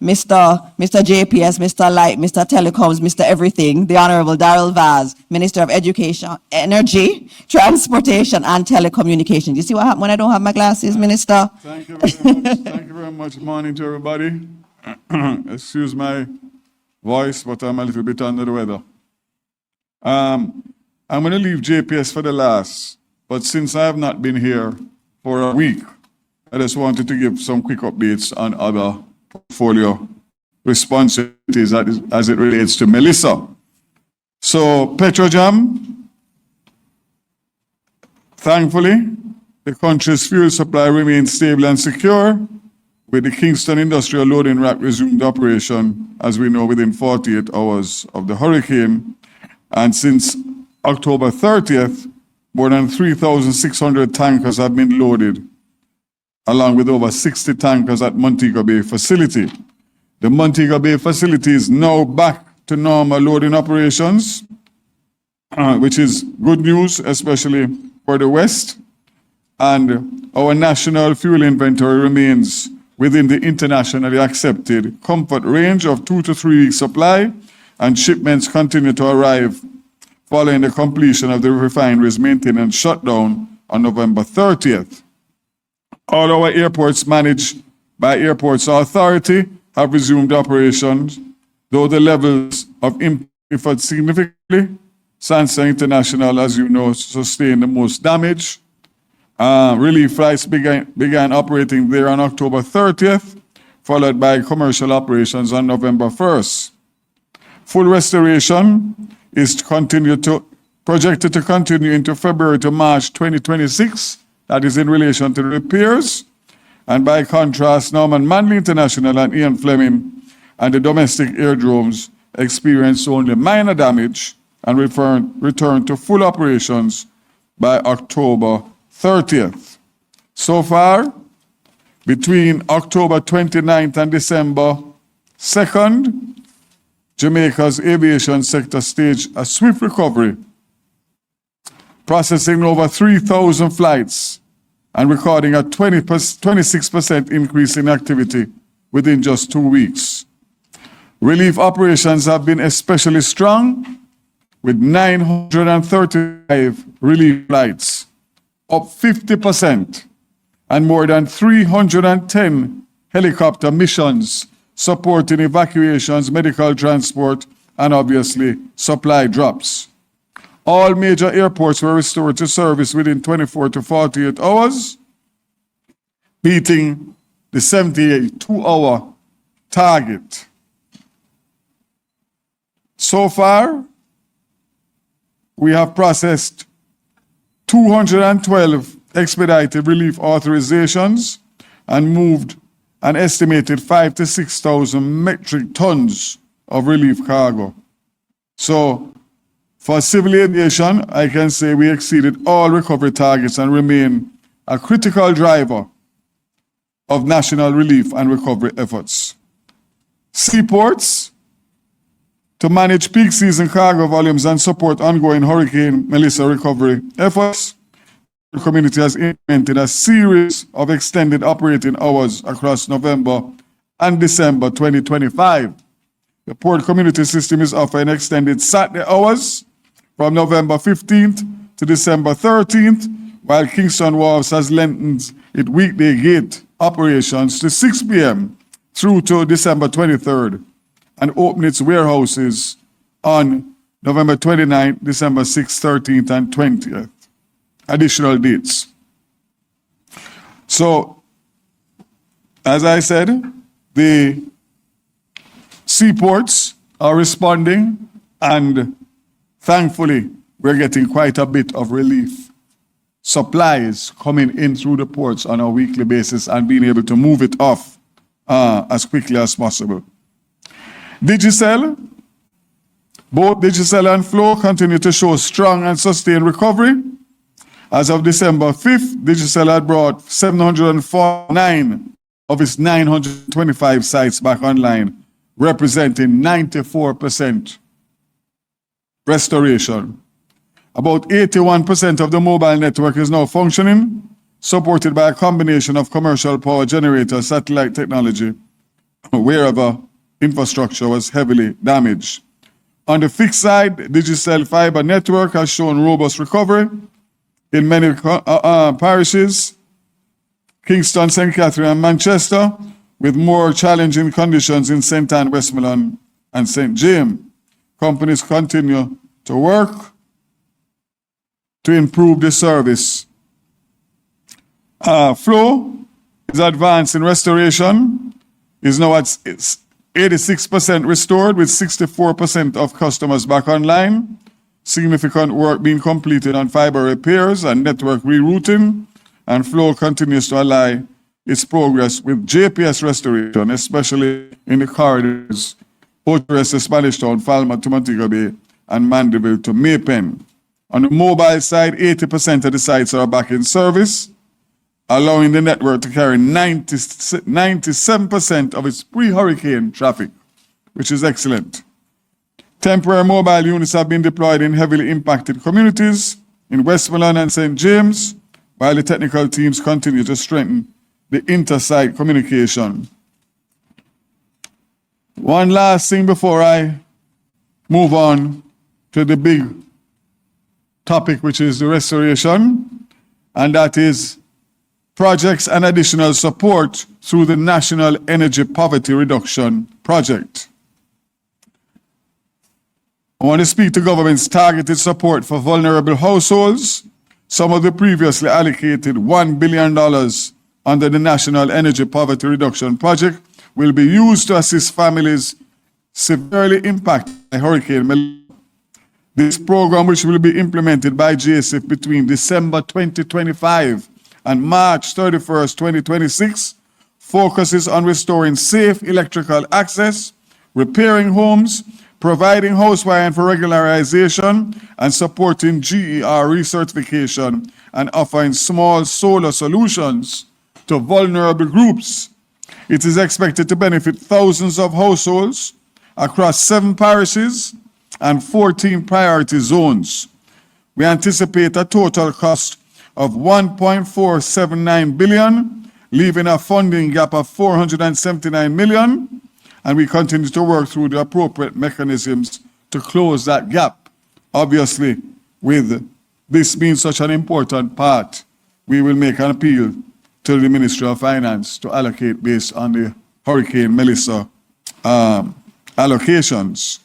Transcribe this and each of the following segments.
Mr. JPS, Mr. Light, Mr. Telecoms, Mr. Everything, the Honorable Darrell Vaz, Minister of Education, Energy, Transportation, and Telecommunications. You see what happened when I don't have my glasses, Minister? Thank you very much. Thank you very much. Morning to everybody. Excuse my voice, but I'm a little bit under the weather. I'm going to leave JPS for the last, but since I have not been here for a week, I just wanted to give some quick updates on other portfolio responsibilities as it relates to Melissa. So Petrojam, thankfully, the country's fuel supply remains stable and secure, with the Kingston Industrial Loading Rack resumed operation, as we know, within 48 hours of the hurricane. And since October 30th, more than 3,600 tankers have been loaded, along with over 60 tankers at Montego Bay facility. The Montego Bay facility is now back to normal loading operations, which is good news, especially for the West. And our national fuel inventory remains within the internationally accepted comfort range of 2 to 3 weeks supply, and shipments continue to arrive following the completion of the refinery's maintenance shutdown on November 30th. All our airports managed by Airports Authority have resumed operations, though the levels of impact differed significantly. Sansa International, as you know, sustained the most damage. Relief flights began operating there on October 30th, followed by commercial operations on November 1st. Full restoration is projected to continue into February to March 2026. That is in relation to the repairs. And by contrast, Norman Manley International and Ian Fleming and the domestic airdromes experienced only minor damage and returned to full operations by October 30th. So far, between October 29th and December 2nd, Jamaica's aviation sector staged a swift recovery, processing over 3,000 flights and recording a 26% increase in activity within just 2 weeks. Relief operations have been especially strong, with 935 relief flights, up 50%, and more than 310 helicopter missions supporting evacuations, medical transport, and obviously supply drops. All major airports were restored to service within 24 to 48 hours, beating the 72-hour target. So far, we have processed 212 expedited relief authorizations and moved an estimated 5,000 to 6,000 metric tons of relief cargo. So, for civil aviation, I can say we exceeded all recovery targets and remain a critical driver of national relief and recovery efforts. Seaports, to manage peak season cargo volumes and support ongoing Hurricane Melissa recovery efforts, the community has implemented a series of extended operating hours across November and December 2025. The port community system is offering extended Saturday hours from November 15th to December 13th, while Kingston Wharves has lengthened its weekday gate operations to 6 p.m. through to December 23rd, and opened its warehouses on November 29th, December 6th, 13th, and 20th. Additional dates. So, as I said, the seaports are responding, and thankfully, we're getting quite a bit of relief supplies coming in through the ports on a weekly basis and being able to move it off as quickly as possible. Digicel, both Digicel and Flow continue to show strong and sustained recovery. As of December 5th, Digicel had brought 749 of its 925 sites back online, representing 94% restoration. About 81% of the mobile network is now functioning, supported by a combination of commercial power generator, satellite technology, wherever infrastructure was heavily damaged. On the fixed side, Digicel fiber network has shown robust recovery in many parishes, Kingston, St. Catherine, and Manchester, with more challenging conditions in St. Anne, Westmoreland, and St. James. Companies continue to work to improve the service. Flow is advanced in restoration, is now at 86% restored, with 64% of customers back online. Significant work being completed on fiber repairs and network rerouting, and Flow continues to ally its progress with JPS restoration, especially in the corridors Fortress to Spanish Town, Falmouth to Montego Bay, and Mandeville to Maypen. On the mobile side, 80% of the sites are back in service, allowing the network to carry 97% of its pre-hurricane traffic, which is excellent. Temporary mobile units have been deployed in heavily impacted communities in Westmoreland and St. James, while the technical teams continue to strengthen the inter-site communication. One last thing before I move on to the big topic, which is the restoration, and that is projects and additional support through the National Energy Poverty Reduction Project. I want to speak to government's targeted support for vulnerable households. Some of the previously allocated $1 billion under the National Energy Poverty Reduction Project will be used to assist families severely impacted by Hurricane Melissa. This program, which will be implemented by JSF between December 2025 and March 31st, 2026, focuses on restoring safe electrical access, repairing homes, providing house wiring for regularization, and supporting GER recertification, and offering small solar solutions to vulnerable groups. It is expected to benefit thousands of households across 7 parishes and 14 priority zones. We anticipate a total cost of $1.479 billion, leaving a funding gap of $479 million, and we continue to work through the appropriate mechanisms to close that gap. Obviously, with this being such an important part, we will make an appeal to the Ministry of Finance to allocate based on the Hurricane Melissa allocations.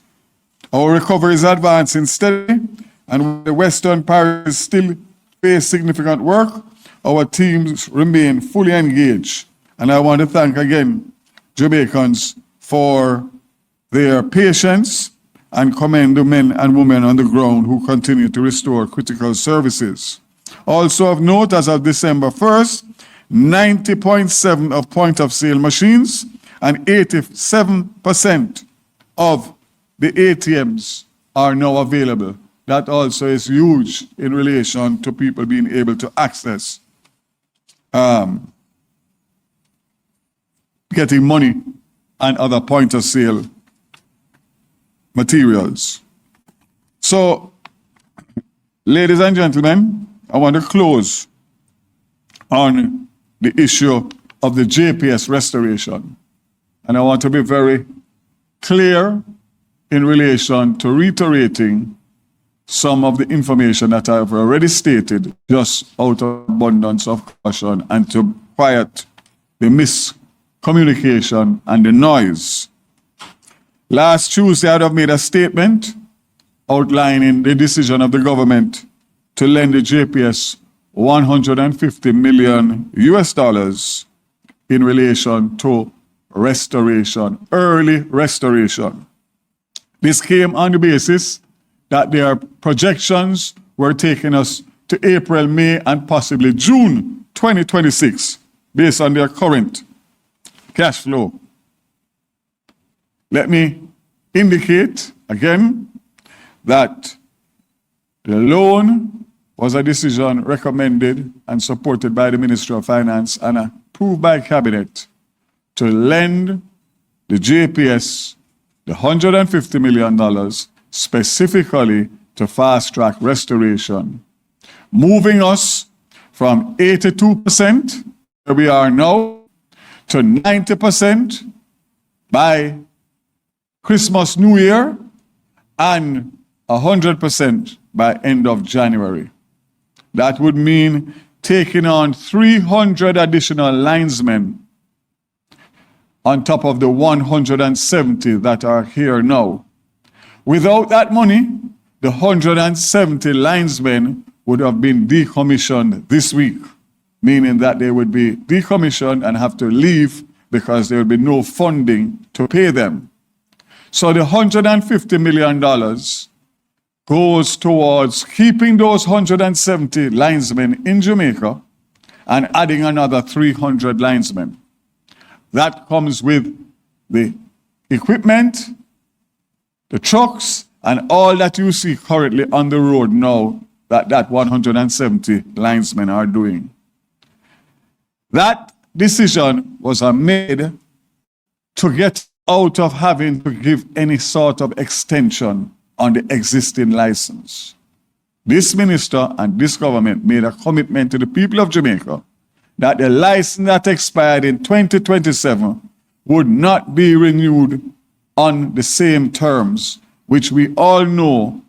Our recovery is advancing steadily, and the Western parishes still face significant work. Our teams remain fully engaged, and I want to thank again Jamaicans for their patience and commend the men and women on the ground who continue to restore critical services. Also of note, as of December 1st, 90.7% of point-of-sale machines and 87% of the ATMs are now available. That also is huge in relation to people being able to access getting money and other point-of-sale materials. So, ladies and gentlemen, I want to close on the issue of the JPS restoration. And I want to be very clear in relation to reiterating some of the information that I've already stated, just out of abundance of caution and to quiet the miscommunication and the noise. Last Tuesday, I'd have made a statement outlining the decision of the government to lend the JPS $150 million in relation to restoration, early restoration. This came on the basis that their projections were taking us to April, May, and possibly June 2026, based on their current cash flow. Let me indicate again that the loan was a decision recommended and supported by the Ministry of Finance and approved by Cabinet to lend the JPS the $150 million specifically to fast-track restoration, moving us from 82%, where we are now, to 90% by Christmas, New Year, and 100% by end of January. That would mean taking on 300 additional linesmen on top of the 170 that are here now. Without that money, the 170 linesmen would have been decommissioned this week, meaning that they would be decommissioned and have to leave because there would be no funding to pay them. So the $150 million goes towards keeping those 170 linesmen in Jamaica and adding another 300 linesmen. That comes with the equipment, the trucks, and all that you see currently on the road now that 170 linesmen are doing. That decision was made to get out of having to give any sort of extension on the existing license. This minister and this government made a commitment to the people of Jamaica that the license that expired in 2027 would not be renewed on the same terms, which we all know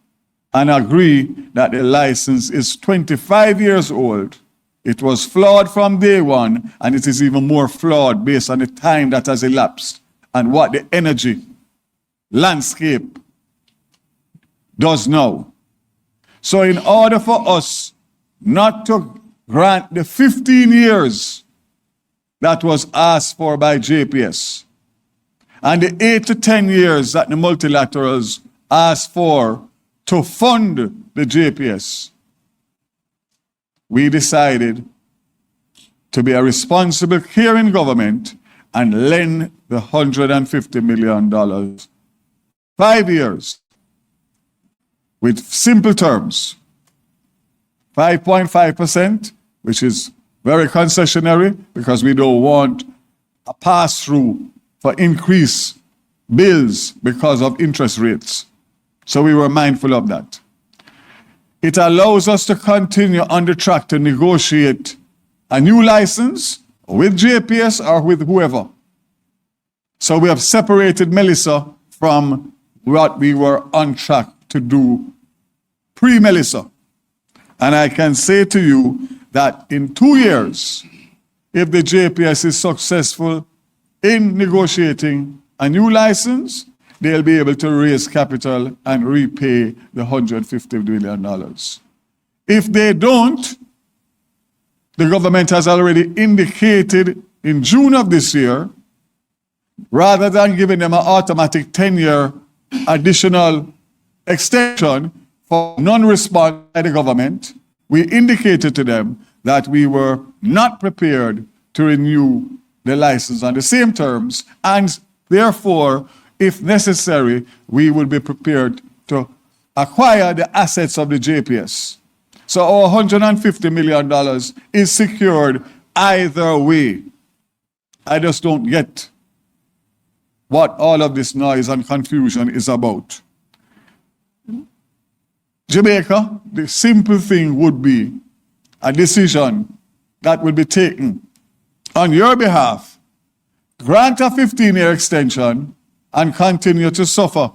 and agree that the license is 25 years old. It was flawed from day one, and it is even more flawed based on the time that has elapsed and what the energy landscape does now. So in order for us not to grant the 15 years that was asked for by JPS and the 8 to 10 years that the multilaterals asked for to fund the JPS, we decided to be a responsible, caring government and lend the $150 million 5 years with simple terms. 5.5%, which is very concessionary because we don't want a pass-through for increased bills because of interest rates. So we were mindful of that. It allows us to continue on the track to negotiate a new license with JPS or with whoever. So we have separated Melissa from what we were on track to do pre-Melissa. And I can say to you that in 2 years, if the JPS is successful in negotiating a new license, they'll be able to raise capital and repay the $150 million. If they don't, the government has already indicated in June of this year, rather than giving them an automatic 10-year additional extension for non-response by the government, we indicated to them that we were not prepared to renew the license on the same terms, and therefore, if necessary, we will be prepared to acquire the assets of the JPS. So our $150 million is secured either way. I just don't get what all of this noise and confusion is about. Jamaica, the simple thing would be a decision that will be taken on your behalf. Grant a 15-year extension and continue to suffer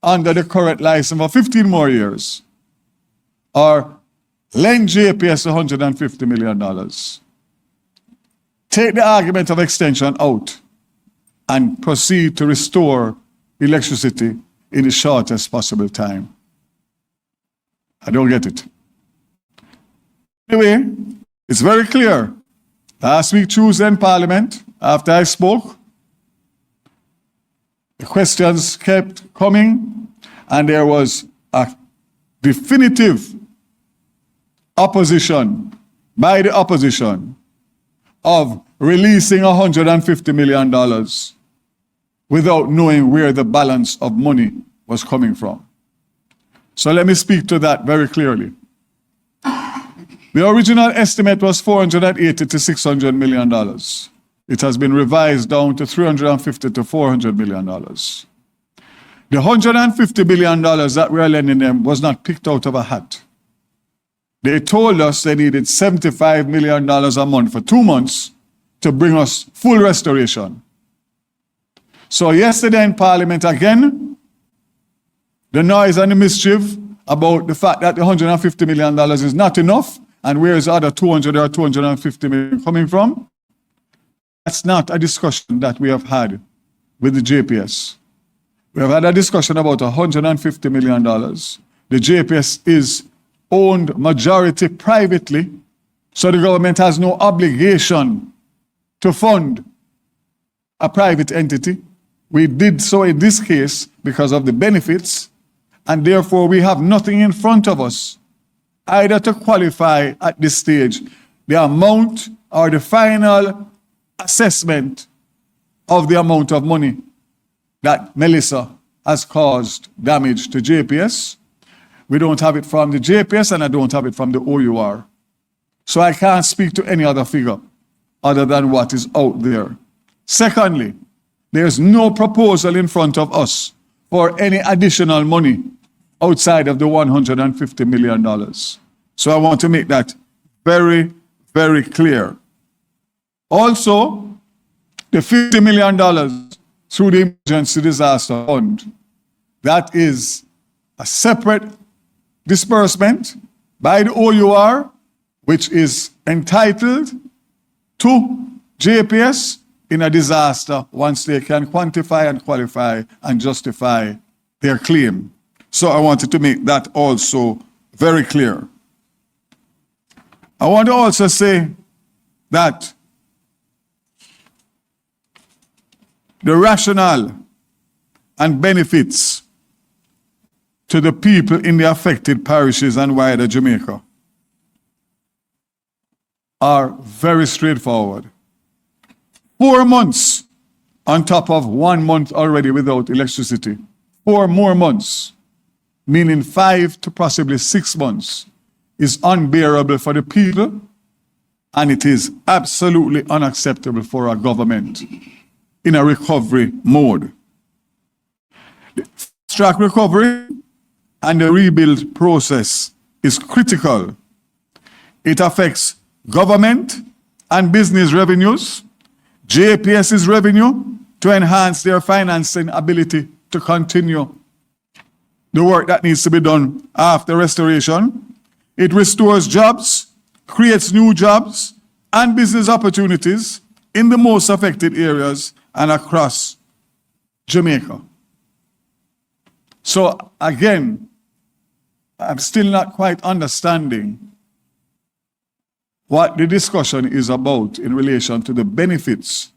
under the current license for 15 more years, or lend JPS $150 million. Take the argument of extension out and proceed to restore electricity in the shortest possible time. I don't get it. Anyway, it's very clear. Last week, Tuesday in Parliament, after I spoke, the questions kept coming, and there was a definitive opposition by the opposition of releasing $150 million without knowing where the balance of money was coming from. So let me speak to that very clearly. The original estimate was $480 to $600 million. It has been revised down to $350 to $400 million. The $150 billion that we are lending them was not picked out of a hat. They told us they needed $75 million a month for 2 months to bring us full restoration. So yesterday in Parliament again, the noise and the mischief about the fact that the $150 million is not enough, and where is the other 200 or 250 million coming from? That's not a discussion that we have had with the JPS. We have had a discussion about $150 million. The JPS is owned majority privately, so the government has no obligation to fund a private entity. We did so in this case because of the benefits, and therefore we have nothing in front of us either to qualify at this stage the amount or the final assessment of the amount of money that Melissa has caused damage to JPS. We don't have it from the JPS, and I don't have it from the OUR. So I can't speak to any other figure other than what is out there. Secondly, there's no proposal in front of us for any additional money outside of the $150 million. So I want to make that very, very clear. Also, the $50 million through the Emergency Disaster Fund, that is a separate disbursement by the OUR, which is entitled to JPS in a disaster once they can quantify and qualify and justify their claim. So I wanted to make that also very clear. I want to also say that the rationale and benefits to the people in the affected parishes and wider Jamaica are very straightforward. 4 months on top of 1 month already without electricity. 4 more months, meaning 5 to possibly 6 months, is unbearable for the people, and it is absolutely unacceptable for our government in a recovery mode. The fast-track recovery and the rebuild process is critical. It affects government and business revenues, JPS's revenue, to enhance their financing ability to continue the work that needs to be done after restoration. It restores jobs, creates new jobs and business opportunities in the most affected areas and across Jamaica. So again, I'm still not quite understanding what the discussion is about in relation to the benefits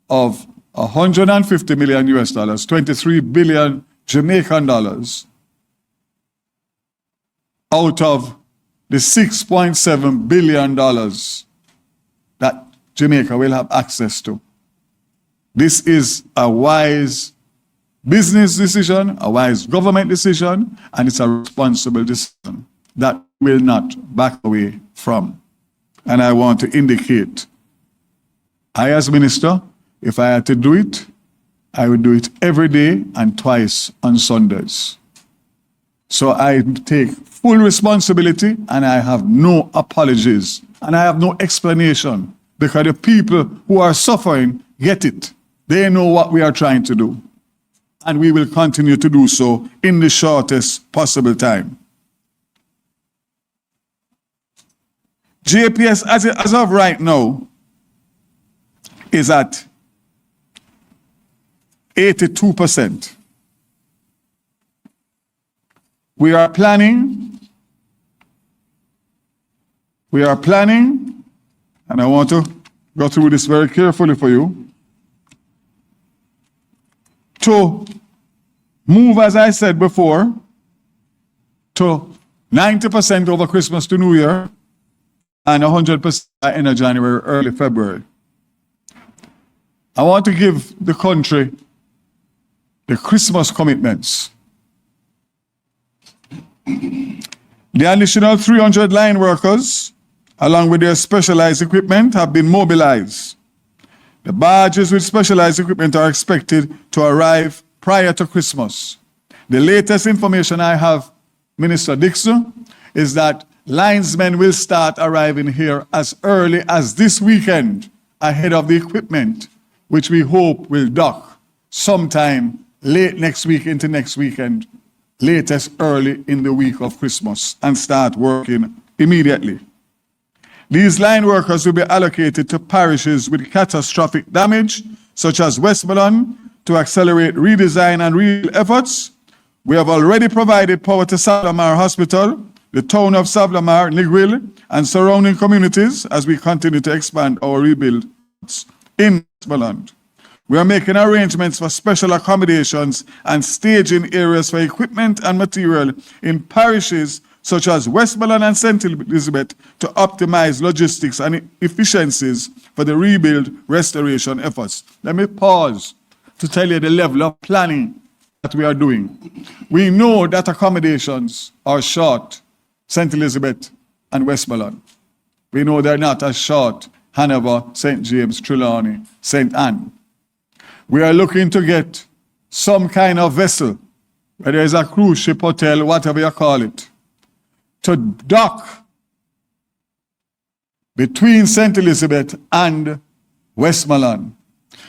of $150 million US dollars, 23 billion Jamaican dollars, out of the $6.7 billion that Jamaica will have access to. This is a wise business decision, a wise government decision, and it's a responsible decision that will not back away from. And I want to indicate, I as minister, if I had to do it, I would do it every day and twice on Sundays. So I take full responsibility, and I have no apologies, and I have no explanation, because the people who are suffering get it. They know what we are trying to do, and we will continue to do so in the shortest possible time. JPS, as of right now, is at 82%. We are planning, and I want to go through this very carefully for you, to move, as I said before, to 90% over Christmas to New Year, and 100% by end of January, early February. I want to give the country the Christmas commitments. The additional 300 line workers, along with their specialized equipment, have been mobilized. The barges with specialized equipment are expected to arrive prior to Christmas. The latest information I have, Minister Dixon, is that linesmen will start arriving here as early as this weekend, ahead of the equipment, which we hope will dock sometime late next week into next weekend, latest early in the week of Christmas, and start working immediately. These line workers will be allocated to parishes with catastrophic damage, such as Westmoreland, to accelerate redesign and rebuild efforts. We have already provided power to Savlamar Hospital, the town of Savlamar, Nigwil, and surrounding communities as we continue to expand our rebuild in Westmoreland. We are making arrangements for special accommodations and staging areas for equipment and material in parishes such as Westmoreland and St. Elizabeth to optimize logistics and efficiencies for the rebuild restoration efforts. Let me pause to tell you the level of planning that we are doing. We know that accommodations are short, St. Elizabeth and Westmoreland. We know they're not as short, Hanover, St. James, Trelawney, St. Anne. We are looking to get some kind of vessel, whether it's a cruise ship, hotel, whatever you call it, to dock between St. Elizabeth and Westmoreland.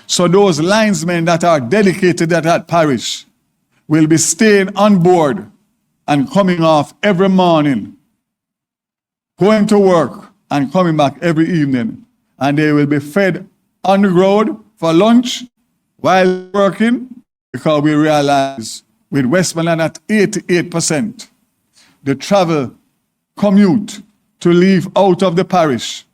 So those linesmen that are dedicated at that parish will be staying on board and coming off every morning, going to work and coming back every evening. And they will be fed on the road for lunch while working, because we realize with Westmoreland at 88%, the travel commute to leave out of the parish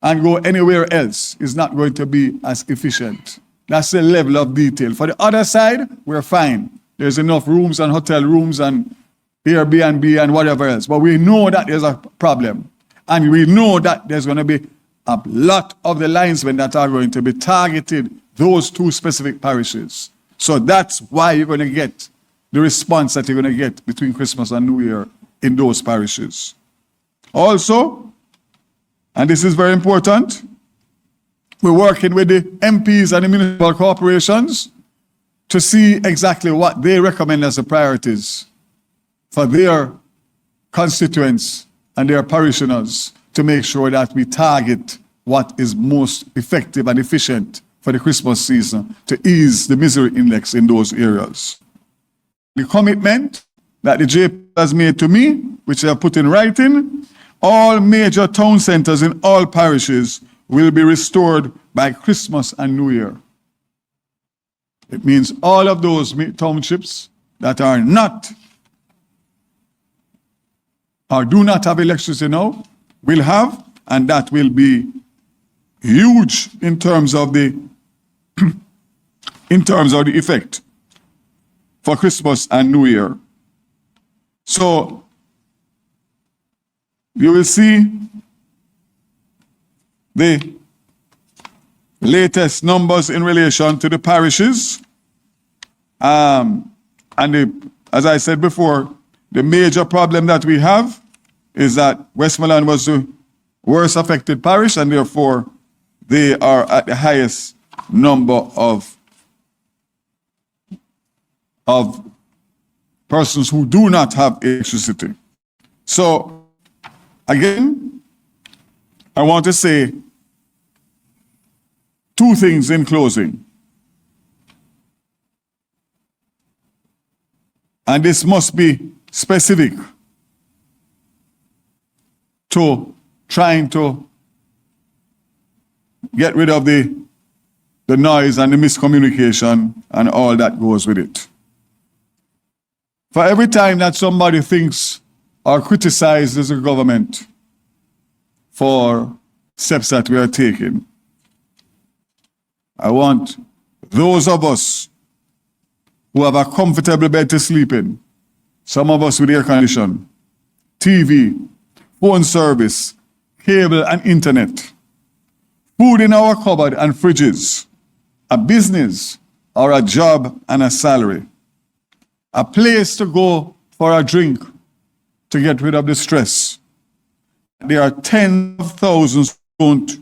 and go anywhere else is not going to be as efficient. That's the level of detail. For the other side, we're fine. There's enough rooms and hotel rooms and Airbnb and whatever else. But we know that there's a problem. And we know that there's going to be a lot of the linesmen that are going to be targeted those two specific parishes. So that's why you're going to get the response that you're going to get between Christmas and New Year in those parishes. Also, and this is very important, we're working with the MPs and the municipal corporations to see exactly what they recommend as the priorities for their constituents and their parishioners to make sure that we target what is most effective and efficient for the Christmas season to ease the misery index in those areas. The commitment that the JPS has made to me, which I have put in writing, all major town centers in all parishes will be restored by Christmas and New Year. It means all of those townships that are not or do not have electricity now will have, and that will be huge in terms of the effect for Christmas and New Year. So you will see the latest numbers in relation to the parishes. As I said before, the major problem that we have is that Westmoreland was the worst affected parish, and therefore they are at the highest number of persons who do not have electricity. So, again, I want to say two things in closing. And this must be specific to trying to get rid of the noise and the miscommunication and all that goes with it. For every time that somebody thinks or criticizes the government for steps that we are taking, I want those of us who have a comfortable bed to sleep in, some of us with air conditioning, TV, phone service, cable and internet, food in our cupboard and fridges, a business or a job and a salary, a place to go for a drink to get rid of the stress. There are tens of thousands who don't,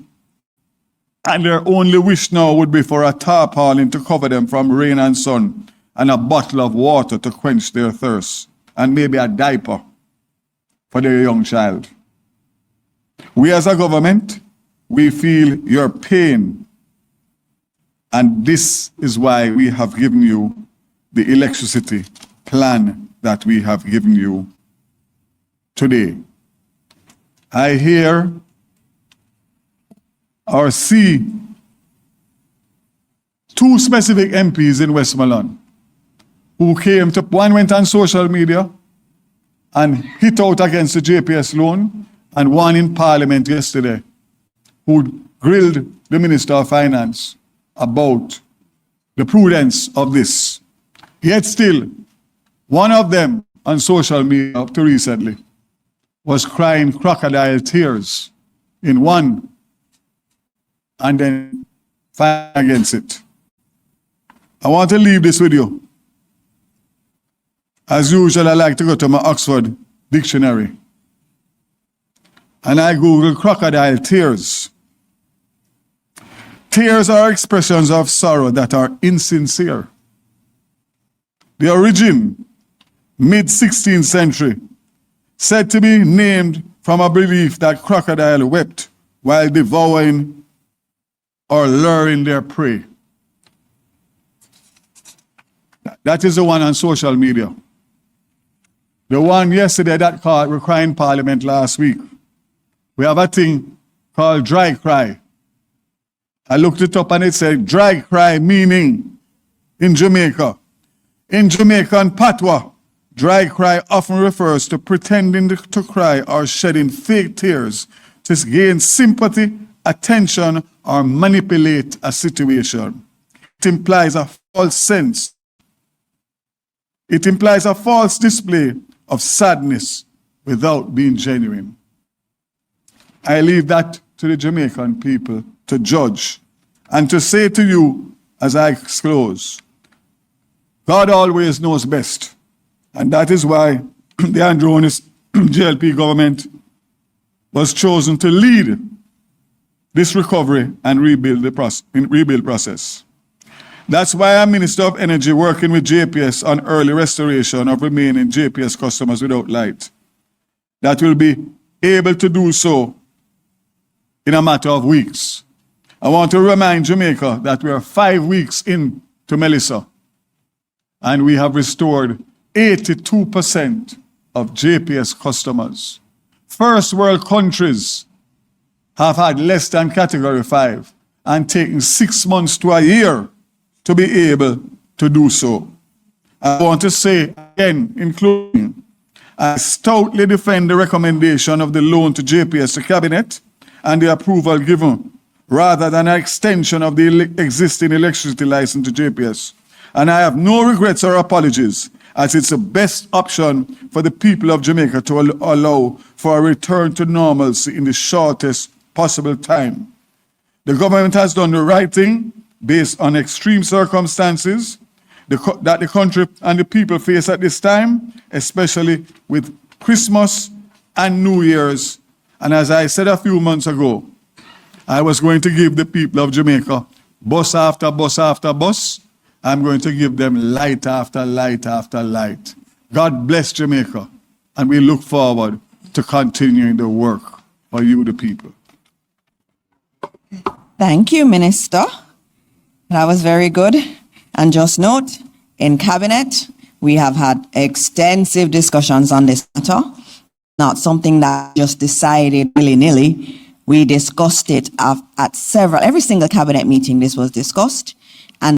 and their only wish now would be for a tarpaulin to cover them from rain and sun, and a bottle of water to quench their thirst, and maybe a diaper for their young child. We as a government, we feel your pain And this is why we have given you the electricity plan that we have given you today. I hear or see two specific MPs in Westmoreland who came to, one went on social media and hit out against the JPS loan, and one in Parliament yesterday who grilled the Minister of Finance about the prudence of this. Yet still, one of them on social media up to recently was crying crocodile tears in one and then fighting against it. I want to leave this with you. As usual, I like to go to my Oxford dictionary. And I Google crocodile tears. Tears are expressions of sorrow that are insincere. The origin, mid-16th century, said to be named from a belief that crocodile wept while devouring or luring their prey. That is the one on social media. The one yesterday that called We're Crying Parliament last week. We have a thing called dry cry. I looked it up and it said dry cry meaning in Jamaica. In Jamaican patois, dry cry often refers to pretending to cry or shedding fake tears to gain sympathy, attention, or manipulate a situation. It implies a false sense. It implies a false display of sadness without being genuine. I leave that to the Jamaican people to judge and to say to you as I close, God always knows best. And that is why the Andronis JLP government was chosen to lead this recovery and rebuild process. That's why I'm Minister of Energy working with JPS on early restoration of remaining JPS customers without light. That will be able to do so in a matter of weeks. I want to remind Jamaica that we are 5 weeks into Melissa and we have restored 82% of JPS customers. First world countries have had less than category 5 and taken 6 months to a year to be able to do so. I want to say again, in closing, I stoutly defend the recommendation of the loan to JPS to Cabinet and the approval given, rather than an extension of the existing electricity license to JPS. And I have no regrets or apologies, as it's the best option for the people of Jamaica to allow for a return to normalcy in the shortest possible time. The government has done the right thing based on extreme circumstances that the country and the people face at this time, especially with Christmas and New Year's. And as I said a few months ago, I was going to give the people of Jamaica bus after bus after bus. I'm going to give them light after light after light. God bless Jamaica, and we look forward to continuing the work for you, the people. Thank you, Minister. That was very good. And just note, in Cabinet, we have had extensive discussions on this matter. Not something that just decided willy-nilly. We discussed it at every single Cabinet meeting this was discussed.